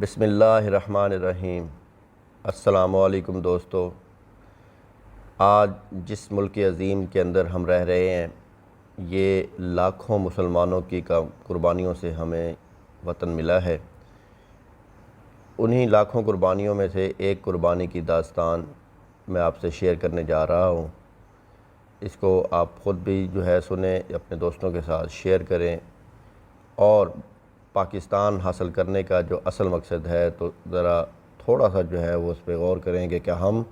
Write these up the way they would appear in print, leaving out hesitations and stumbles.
بسم اللہ الرحمن الرحیم۔ السلام علیکم دوستو۔ آج جس ملک عظیم کے اندر ہم رہ رہے ہیں، یہ لاکھوں مسلمانوں کی قربانیوں سے ہمیں وطن ملا ہے۔ انہی لاکھوں قربانیوں میں سے ایک قربانی کی داستان میں آپ سے شیئر کرنے جا رہا ہوں۔ اس کو آپ خود بھی سنیں، اپنے دوستوں کے ساتھ شیئر کریں، اور پاکستان حاصل کرنے کا جو اصل مقصد ہے تو ذرا تھوڑا سا وہ اس پہ غور کریں کہ کیا ہم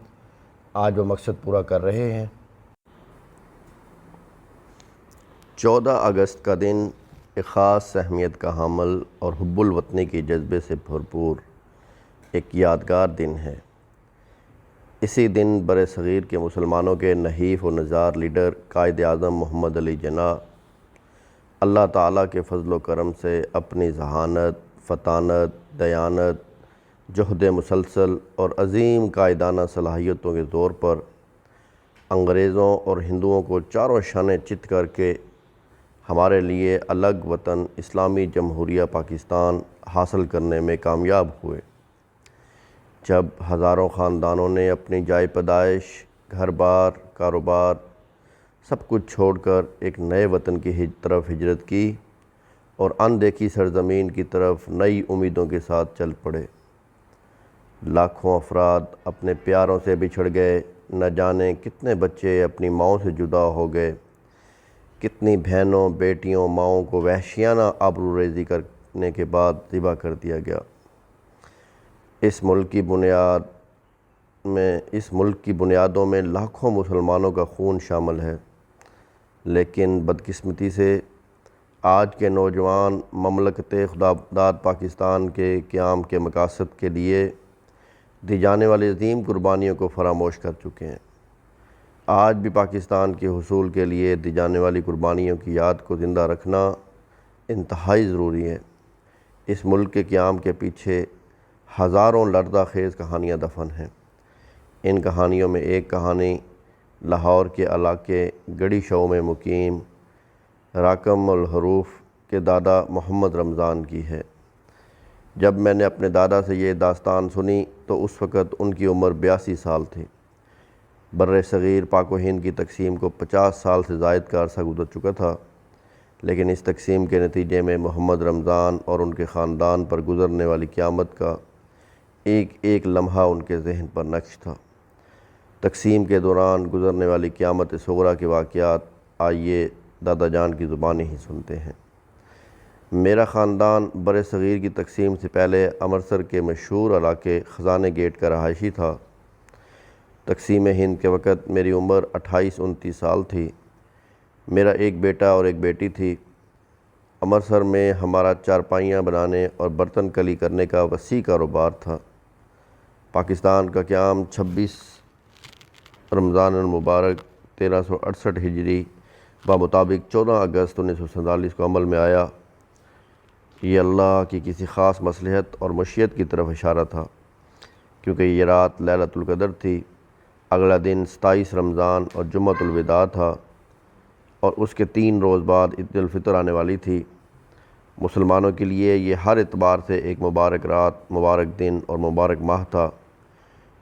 آج وہ مقصد پورا کر رہے ہیں۔ 14 اگست کا دن ایک خاص اہمیت کا حامل اور حب الوطنی کے جذبے سے بھرپور ایک یادگار دن ہے۔ اسی دن برصغیر کے مسلمانوں کے نحیف و نژاد لیڈر قائد اعظم محمد علی جناح اللہ تعالیٰ کے فضل و کرم سے اپنی ذہانت، فطانت، دیانت، جہد مسلسل اور عظیم قائدانہ صلاحیتوں کے زور پر انگریزوں اور ہندوؤں کو چاروں شانے چت کر کے ہمارے لیے الگ وطن اسلامی جمہوریہ پاکستان حاصل کرنے میں کامیاب ہوئے۔ جب ہزاروں خاندانوں نے اپنی جائے پیدائش، گھر بار، کاروبار سب کچھ چھوڑ کر ایک نئے وطن کی طرف ہجرت کی اور اندیکھی سرزمین کی طرف نئی امیدوں کے ساتھ چل پڑے، لاکھوں افراد اپنے پیاروں سے بچھڑ گئے، نہ جانے کتنے بچے اپنی ماؤں سے جدا ہو گئے، کتنی بہنوں، بیٹیوں، ماؤں کو وحشیانہ آبرو ریزی کرنے کے بعد ذبح کر دیا گیا۔ اس ملک کی بنیادوں میں لاکھوں مسلمانوں کا خون شامل ہے، لیکن بدقسمتی سے آج کے نوجوان مملکت خداباد پاکستان کے قیام کے مقاصد کے لیے دی جانے والی عظیم قربانیوں کو فراموش کر چکے ہیں۔ آج بھی پاکستان کے حصول کے لیے دی جانے والی قربانیوں کی یاد کو زندہ رکھنا انتہائی ضروری ہے۔ اس ملک کے قیام کے پیچھے ہزاروں لرزہ خیز کہانیاں دفن ہیں۔ ان کہانیوں میں ایک کہانی لاہور کے علاقے گڑھی شو میں مقیم راکم الحروف کے دادا محمد رمضان کی ہے۔ جب میں نے اپنے دادا سے یہ داستان سنی تو اس وقت ان کی عمر 82 سال تھی۔ بر صغیر پاک و ہند کی تقسیم کو 50 سال سے زائد کا عرصہ گزر چکا تھا، لیکن اس تقسیم کے نتیجے میں محمد رمضان اور ان کے خاندان پر گزرنے والی قیامت کا ایک ایک لمحہ ان کے ذہن پر نقش تھا۔ تقسیم کے دوران گزرنے والی قیامت صغریٰ کے واقعات آئیے دادا جان کی زبانی ہی سنتے ہیں۔ میرا خاندان برصغیر کی تقسیم سے پہلے امرتسر کے مشہور علاقے خزانے گیٹ کا رہائشی تھا۔ تقسیم ہند کے وقت میری عمر 28-29 سال تھی۔ میرا ایک بیٹا اور ایک بیٹی تھی۔ امرتسر میں ہمارا چارپائیاں بنانے اور برتن کلی کرنے کا وسیع کاروبار تھا۔ پاکستان کا قیام 26 رمضان المبارک 1368 ہجری بمطابق 14 اگست 1947 کو عمل میں آیا۔ یہ اللہ کی کسی خاص مصلحت اور مشیت کی طرف اشارہ تھا، کیونکہ یہ رات لیلۃ القدر تھی۔ اگلا دن 27 رمضان اور جمعۃ الوداع تھا، اور اس کے 3 روز بعد عید الفطر آنے والی تھی۔ مسلمانوں کے لیے یہ ہر اعتبار سے ایک مبارک رات، مبارک دن اور مبارک ماہ تھا۔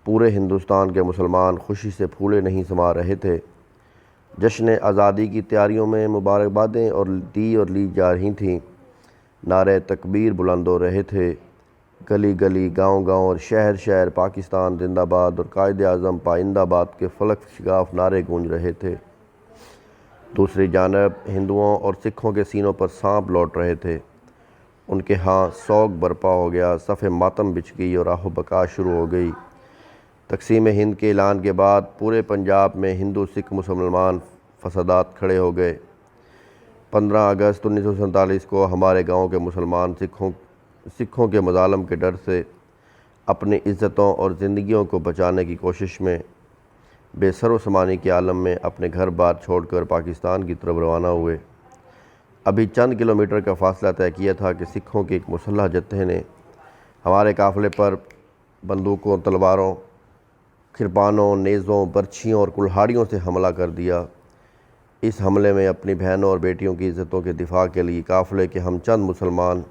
پورے ہندوستان کے مسلمان خوشی سے پھولے نہیں سما رہے تھے۔ جشن آزادی کی تیاریوں میں مبارکبادیں لی جا رہی تھیں، نعرے تکبیر بلند ہو رہے تھے، گلی گلی، گاؤں گاؤں اور شہر شہر پاکستان زندہ باد اور قائد اعظم پائندہ باد کے فلک شگاف نعرے گونج رہے تھے۔ دوسری جانب ہندوؤں اور سکھوں کے سینوں پر سانپ لوٹ رہے تھے۔ ان کے ہاں سوگ برپا ہو گیا، صف ماتم بچھ گئی اور آہ و بکا شروع ہو گئی۔ تقسیم ہند کے اعلان کے بعد پورے پنجاب میں ہندو سکھ مسلمان فسادات کھڑے ہو گئے۔ 15 اگست 1947 کو ہمارے گاؤں کے مسلمان سکھوں کے مظالم کے ڈر سے اپنی عزتوں اور زندگیوں کو بچانے کی کوشش میں بے سر و سامانی کے عالم میں اپنے گھر بار چھوڑ کر پاکستان کی طرف روانہ ہوئے۔ ابھی چند کلومیٹر کا فاصلہ طے کیا تھا کہ سکھوں کے ایک مسلح جتھے نے ہمارے قافلے پر بندوقوں، تلواروں، کرپانوں، نیزوں، برچھیوں اور کلہاڑیوں سے حملہ کر دیا۔ اس حملے میں اپنی بہنوں اور بیٹیوں کی عزتوں کے دفاع کے لیے قافلے کے ہم چند مسلمان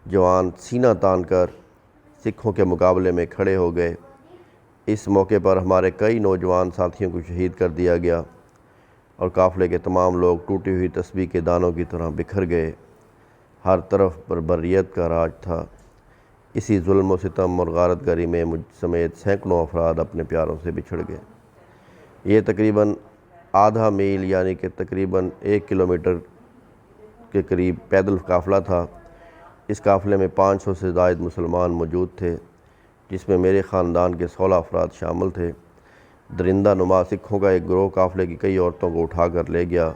جوان سینہ تان کر سکھوں کے مقابلے میں کھڑے ہو گئے۔ اس موقع پر ہمارے کئی نوجوان ساتھیوں کو شہید کر دیا گیا اور قافلے کے تمام لوگ ٹوٹی ہوئی تسبیح کے دانوں کی طرح بکھر گئے۔ ہر طرف بربریت کا راج تھا۔ اسی ظلم و ستم اور غارت گری میں مجھ سمیت سینکڑوں افراد اپنے پیاروں سے بچھڑ گئے۔ یہ تقریباً آدھا میل یعنی کہ تقریباً 1 کلومیٹر کے قریب پیدل قافلہ تھا۔ اس قافلے میں 500 سے زائد مسلمان موجود تھے، جس میں میرے خاندان کے 16 افراد شامل تھے۔ درندہ نما سکھوں کا ایک گروہ قافلے کی کئی عورتوں کو اٹھا کر لے گیا۔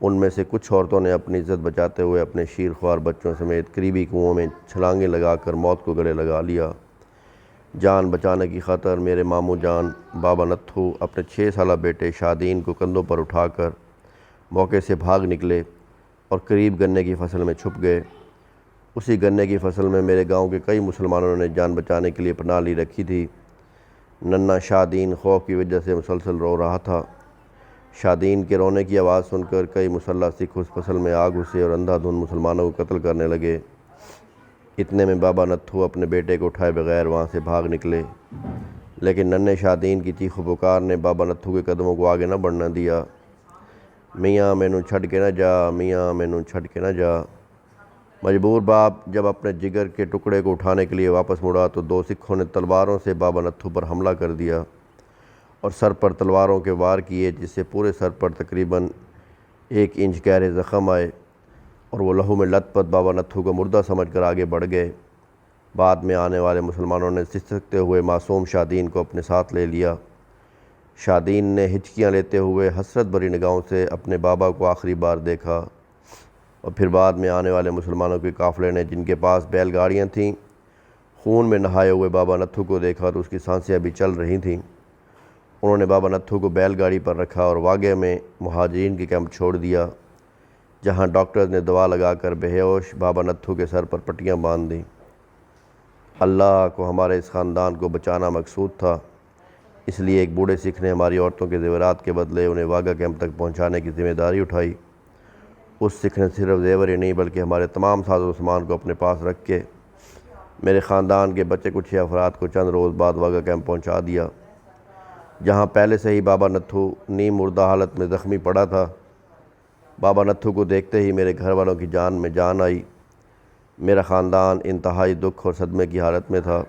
ان میں سے کچھ عورتوں نے اپنی عزت بچاتے ہوئے اپنے شیرخوار بچوں سمیت قریبی کنوؤں میں چھلانگیں لگا کر موت کو گلے لگا لیا۔ جان بچانے کی خاطر میرے ماموں جان بابا نتھو اپنے 6 سالہ بیٹے شادین کو کندھوں پر اٹھا کر موقع سے بھاگ نکلے اور قریب گنے کی فصل میں چھپ گئے۔ اسی گنے کی فصل میں میرے گاؤں کے کئی مسلمانوں نے جان بچانے کے لیے پناہ لی رکھی تھی۔ ننھا شادین خوف کی وجہ سے مسلسل رو رہا تھا۔ شادین کے رونے کی آواز سن کر کئی مسلح سکھ اس فصل میں آ گھسے اور اندھا دھند مسلمانوں کو قتل کرنے لگے۔ اتنے میں بابا نتھو اپنے بیٹے کو اٹھائے بغیر وہاں سے بھاگ نکلے، لیکن ننھے شادین کی چیخ و پکار نے بابا نتھو کے قدموں کو آگے نہ بڑھنے دیا۔ میاں مینوں چھڈ کے نہ جا، میاں مینوں چھڈ کے نہ جا۔ مجبور باپ جب اپنے جگر کے ٹکڑے کو اٹھانے کے لیے واپس مڑا تو 2 سکھوں نے تلواروں سے بابا نتھو پر حملہ کر دیا اور سر پر تلواروں کے وار کیے، جس سے پورے سر پر تقریباً 1 انچ گہرے زخم آئے اور وہ لہو میں لت پت بابا نتھو کو مردہ سمجھ کر آگے بڑھ گئے۔ بعد میں آنے والے مسلمانوں نے سسکتے ہوئے معصوم شادین کو اپنے ساتھ لے لیا۔ شادین نے ہچکیاں لیتے ہوئے حسرت بھری نگاہوں سے اپنے بابا کو آخری بار دیکھا، اور پھر بعد میں آنے والے مسلمانوں کے قافلے نے، جن کے پاس بیل گاڑیاں تھیں، خون میں نہائے ہوئے بابا نتھو کو دیکھا تو اس کی سانسیں ابھی چل رہی تھیں۔ انہوں نے بابا نتھو کو بیل گاڑی پر رکھا اور واگے میں مہاجرین کے کیمپ چھوڑ دیا، جہاں ڈاکٹرز نے دوا لگا کر بے ہوش بابا نتھو کے سر پر پٹیاں باندھ دیں۔ اللہ کو ہمارے اس خاندان کو بچانا مقصود تھا، اس لیے ایک بوڑھے سکھ نے ہماری عورتوں کے زیورات کے بدلے انہیں واگا کیمپ تک پہنچانے کی ذمہ داری اٹھائی۔ اس سکھ نے صرف زیور ہی نہیں بلکہ ہمارے تمام ساز و سامان کو اپنے پاس رکھ کے میرے خاندان کے بچے کچھ افراد کو چند روز بعد واگا کیمپ پہنچا دیا، جہاں پہلے سے ہی بابا نتھو نیم مردہ حالت میں زخمی پڑا تھا۔ بابا نتھو کو دیکھتے ہی میرے گھر والوں کی جان میں جان آئی۔ میرا خاندان انتہائی دکھ اور صدمے کی حالت میں تھا،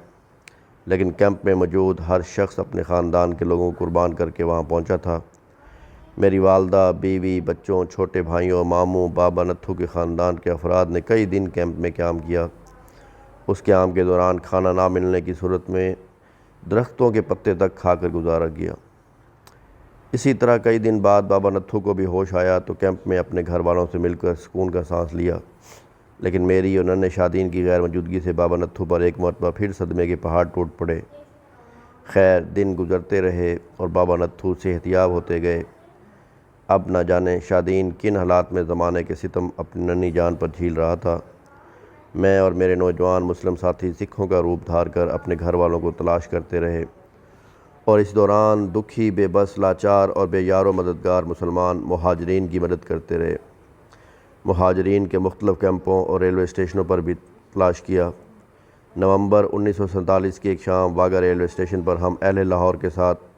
لیکن کیمپ میں موجود ہر شخص اپنے خاندان کے لوگوں کو قربان کر کے وہاں پہنچا تھا۔ میری والدہ، بیوی، بچوں، چھوٹے بھائیوں، ماموں، بابا نتھو کے خاندان کے افراد نے کئی دن کیمپ میں قیام کیا۔ اس قیام کے دوران کھانا نہ ملنے کی صورت میں درختوں کے پتے تک کھا کر گزارا کیا۔ اسی طرح کئی دن بعد بابا نتھو کو بھی ہوش آیا تو کیمپ میں اپنے گھر والوں سے مل کر سکون کا سانس لیا، لیکن میری اور ننھے شادین کی غیر موجودگی سے بابا نتھو پر ایک مرتبہ پھر صدمے کے پہاڑ ٹوٹ پڑے۔ خیر، دن گزرتے رہے اور بابا نتھو صحت یاب ہوتے گئے۔ اب نہ جانے شادین کن حالات میں زمانے کے ستم اپنی ننھی جان پر جھیل رہا تھا۔ میں اور میرے نوجوان مسلم ساتھی سکھوں کا روپ دھار کر اپنے گھر والوں کو تلاش کرتے رہے، اور اس دوران دکھی، بے بس، لاچار اور بے یار و مددگار مسلمان مہاجرین کی مدد کرتے رہے۔ مہاجرین کے مختلف کیمپوں اور ریلوے اسٹیشنوں پر بھی تلاش کیا۔ نومبر 1947 کی ایک شام واگا ریلوے اسٹیشن پر ہم اہل لاہور کے ساتھ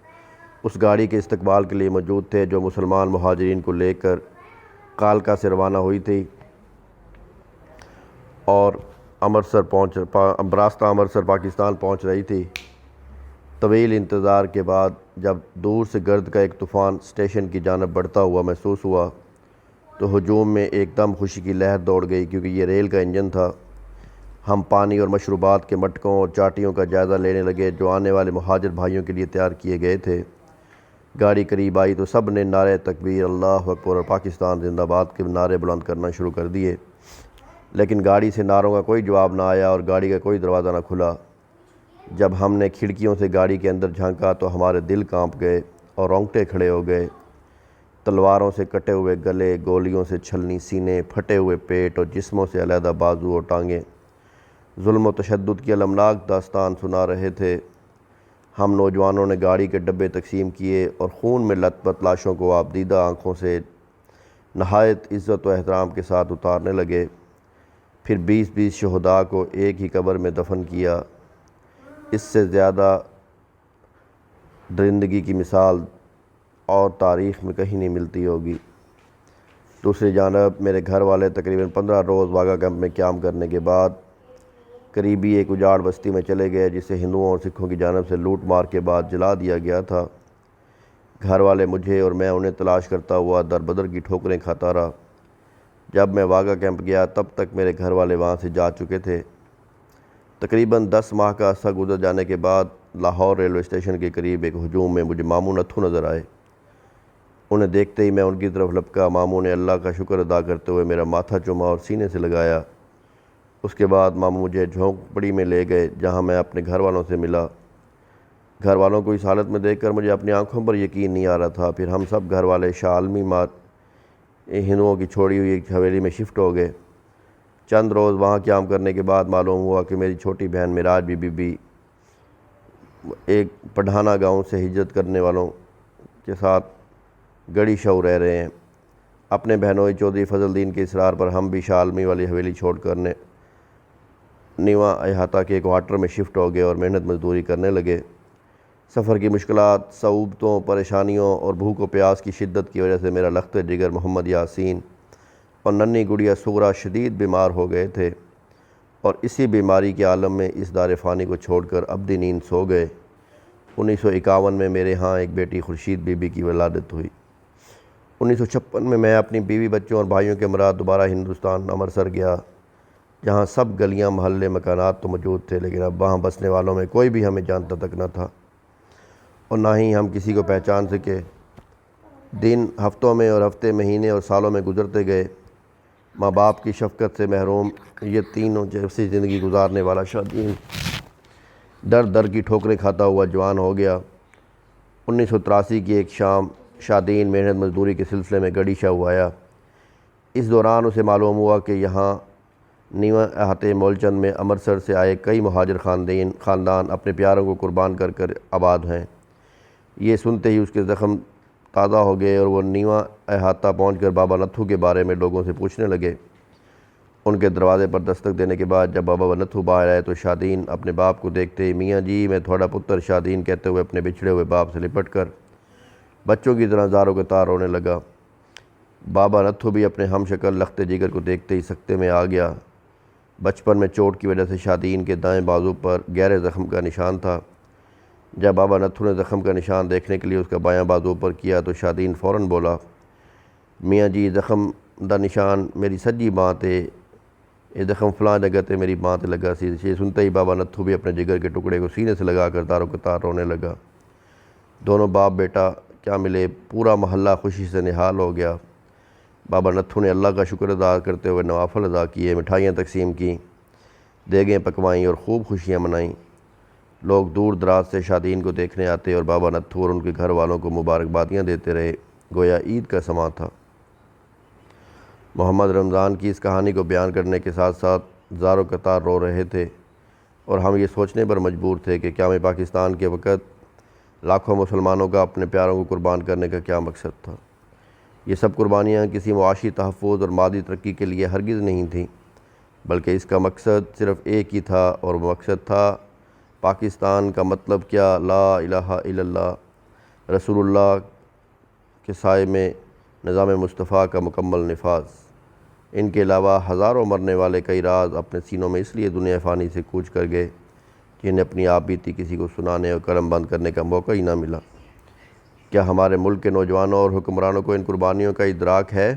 اس گاڑی کے استقبال کے لیے موجود تھے جو مسلمان مہاجرین کو لے کر کالکا سے روانہ ہوئی تھی اور راستہ امرتسر پاکستان پہنچ رہی تھی۔ طویل انتظار کے بعد جب دور سے گرد کا ایک طوفان اسٹیشن کی جانب بڑھتا ہوا محسوس ہوا تو ہجوم میں ایک دم خوشی کی لہر دوڑ گئی، کیونکہ یہ ریل کا انجن تھا۔ ہم پانی اور مشروبات کے مٹکوں اور چاٹیوں کا جائزہ لینے لگے جو آنے والے مہاجر بھائیوں کے لیے تیار کیے گئے تھے۔ گاڑی قریب آئی تو سب نے نعرے تکبیر، اللہ اکبر اور پاکستان زندہ باد کے نعرے بلند کرنا شروع کر دیے، لیکن گاڑی سے نعروں کا کوئی جواب نہ آیا اور گاڑی کا کوئی دروازہ نہ کھلا۔ جب ہم نے کھڑکیوں سے گاڑی کے اندر جھانکا تو ہمارے دل کانپ گئے اور رونگٹے کھڑے ہو گئے۔ تلواروں سے کٹے ہوئے گلے، گولیوں سے چھلنی سینے، پھٹے ہوئے پیٹ اور جسموں سے علیحدہ بازو اور ٹانگیں ظلم و تشدد کی المناک داستان سنا رہے تھے۔ ہم نوجوانوں نے گاڑی کے ڈبے تقسیم کیے اور خون میں لت پت لاشوں کو آبدیدہ آنکھوں سے نہایت عزت و احترام کے ساتھ اتارنے لگے۔ پھر 20 شہداء کو ایک ہی قبر میں دفن کیا۔ اس سے زیادہ درندگی کی مثال اور تاریخ میں کہیں نہیں ملتی ہوگی۔ دوسری جانب میرے گھر والے تقریباً 15 روز واگا کیمپ میں قیام کرنے کے بعد قریبی ایک اجاڑ بستی میں چلے گئے، جسے ہندوؤں اور سکھوں کی جانب سے لوٹ مار کے بعد جلا دیا گیا تھا۔ گھر والے مجھے اور میں انہیں تلاش کرتا ہوا در بدر کی ٹھوکریں کھاتا رہا۔ جب میں واگا کیمپ گیا تب تک میرے گھر والے وہاں سے جا چکے تھے۔ تقریباً 10 ماہ کا عرصہ گزر جانے کے بعد لاہور ریلوے اسٹیشن کے قریب ایک ہجوم میں مجھے ماموں نتھو نظر آئے۔ انہیں دیکھتے ہی میں ان کی طرف لپکا۔ ماموں نے اللہ کا شکر ادا کرتے ہوئے میرا ماتھا چوما اور سینے سے لگایا۔ اس کے بعد ماموں مجھے جھونپڑی میں لے گئے، جہاں میں اپنے گھر والوں سے ملا۔ گھر والوں کو اس حالت میں دیکھ کر مجھے اپنی آنکھوں پر یقین نہیں آ رہا تھا۔ پھر ہم سب گھر والے شاہ عالمی ہندوؤں کی چھوڑی ہوئی ایک حویلی میں شفٹ ہو گئے۔ چند روز وہاں قیام کرنے کے بعد معلوم ہوا کہ میری چھوٹی بہن معراج بی بی ایک پڑھانا گاؤں سے ہجرت کرنے والوں کے ساتھ گڑھی شو رہ رہے ہیں۔ اپنے بہنوئی چودھری فضل الدین کے اصرار پر ہم بھی شاہ عالمی والی حویلی چھوڑ کر نیواں احاطہ کے کوارٹر میں شفٹ ہو گئے اور محنت مزدوری کرنے لگے۔ سفر کی مشکلات، صعوبتوں، پریشانیوں اور بھوک و پیاس کی شدت کی وجہ سے میرا لخت جگر محمد یاسین اور ننھی گڑیا سغرا شدید بیمار ہو گئے تھے اور اسی بیماری کے عالم میں اس دار فانی کو چھوڑ کر ابدی نیند سو گئے۔ 1951 میں میرے ہاں ایک بیٹی خورشید بی بی کی ولادت ہوئی۔ 1956 میں میں اپنی بیوی، بچوں اور بھائیوں کے ہمراہ دوبارہ ہندوستان امرتسر گیا، جہاں سب گلیاں، محلے، مکانات تو موجود تھے، لیکن اب وہاں بسنے والوں میں کوئی بھی ہمیں جانتا تک نہ تھا اور نہ ہی ہم کسی کو پہچان سکے۔ دن ہفتوں میں اور ہفتے مہینے اور سالوں میں گزرتے گئے۔ ماں باپ کی شفقت سے محروم یہ تینوں جیسی زندگی گزارنے والا شادین در در کی ٹھوکریں کھاتا ہوا جوان ہو گیا۔ 1983 کی ایک شام شادین محنت مزدوری کے سلسلے میں گڑھی شاہ آیا۔ اس دوران اسے معلوم ہوا کہ یہاں نیواں احاطے مولچند میں امرتسر سے آئے کئی مہاجر خاندان اپنے پیاروں کو قربان کر کر آباد ہیں۔ یہ سنتے ہی اس کے زخم تازہ ہو گئے اور وہ نیواں احاطہ پہنچ کر بابا نتھو کے بارے میں لوگوں سے پوچھنے لگے۔ ان کے دروازے پر دستک دینے کے بعد جب بابا نتھو باہر آئے تو شادین اپنے باپ کو دیکھتے ہی میاں جی میں تھوڑا پتر شادین کہتے ہوئے اپنے بچھڑے ہوئے باپ سے لپٹ کر بچوں کی طرح زاروں کے تار رونے لگا۔ بابا نتھو بھی اپنے ہم شکل لخت جگر کو دیکھتے ہی سکتے میں آ گیا۔ بچپن میں چوٹ کی وجہ سے شادین کے دائیں بازو پر گہرے زخم کا نشان تھا۔ جب بابا نتھو نے زخم کا نشان دیکھنے کے لیے اس کا بایاں بازو اوپر کیا تو شادین فوراً بولا، میاں جی زخم دا نشان میری سجی بانھ تے، یہ زخم فلاں جگہ تے میری بانھ تے لگا سی۔ یہ سنتے ہی بابا نتھو بھی اپنے جگر کے ٹکڑے کو سینے سے لگا کر تاروں کے تار رونے لگا۔ دونوں باپ بیٹا کیا ملے، پورا محلہ خوشی سے نہال ہو گیا۔ بابا نتھو نے اللہ کا شکر ادا کرتے ہوئے نوافل ادا کیے، مٹھائیاں تقسیم کیں، دیگیں پکوائیں اور خوب خوشیاں منائیں۔ لوگ دور دراز سے شادین کو دیکھنے آتے اور بابا نتھو اور ان کے گھر والوں کو مبارکبادیاں دیتے رہے، گویا عید کا سماں تھا۔ محمد رمضان کی اس کہانی کو بیان کرنے کے ساتھ ساتھ زاروں قطار رو رہے تھے اور ہم یہ سوچنے پر مجبور تھے کہ قیام پاکستان کے وقت لاکھوں مسلمانوں کا اپنے پیاروں کو قربان کرنے کا کیا مقصد تھا۔ یہ سب قربانیاں کسی معاشی تحفظ اور مادی ترقی کے لیے ہرگز نہیں تھیں، بلکہ اس کا مقصد صرف ایک ہی تھا اور وہ مقصد تھا پاکستان کا مطلب کیا، لا الہ الا اللہ، رسول اللہ کے سائے میں نظام مصطفیٰ کا مکمل نفاذ۔ ان کے علاوہ ہزاروں مرنے والے کئی راز اپنے سینوں میں اس لیے دنیا فانی سے کوچ کر گئے کہ انہیں اپنی آپ بیتی کسی کو سنانے اور قلم بند کرنے کا موقع ہی نہ ملا۔ کیا ہمارے ملک کے نوجوانوں اور حکمرانوں کو ان قربانیوں کا ادراک ہے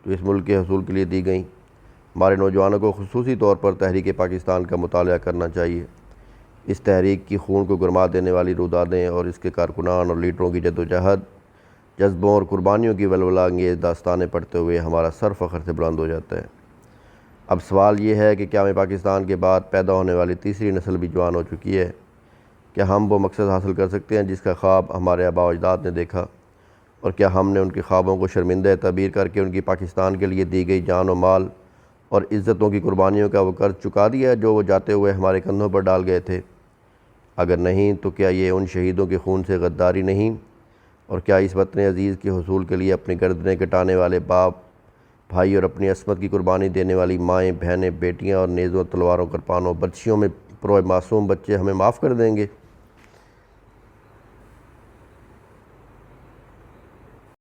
جو اس ملک کے حصول کے لیے دی گئیں؟ ہمارے نوجوانوں کو خصوصی طور پر تحریک پاکستان کا مطالعہ کرنا چاہیے۔ اس تحریک کی خون کو گرما دینے والی رودادیں اور اس کے کارکنان اور لیڈروں کی جدوجہد، جذبوں اور قربانیوں کی ولولہ انگیز داستانیں پڑھتے ہوئے ہمارا سر فخر سے بلند ہو جاتا ہے۔ اب سوال یہ ہے کہ قیام پاکستان کے بعد پیدا ہونے والی تیسری نسل بھی جوان ہو چکی ہے۔ کیا ہم وہ مقصد حاصل کر سکتے ہیں جس کا خواب ہمارے آباء و اجداد نے دیکھا؟ اور کیا ہم نے ان کے خوابوں کو شرمندہ تعبیر کر کے ان کی پاکستان کے لیے دی گئی جان و مال اور عزتوں کی قربانیوں کا وہ قرض چکا دیا جو وہ جاتے ہوئے ہمارے کندھوں پر ڈال گئے تھے؟ اگر نہیں تو کیا یہ ان شہیدوں کے خون سے غداری نہیں؟ اور کیا اس وطن عزیز کے حصول کے لیے اپنی گردنیں کٹانے والے باپ بھائی اور اپنی عصمت کی قربانی دینے والی مائیں، بہنیں، بیٹیاں اور نیزوں، تلواروں، کرپانوں، برچھیوں میں معصوم بچے ہمیں معاف کر دیں گے؟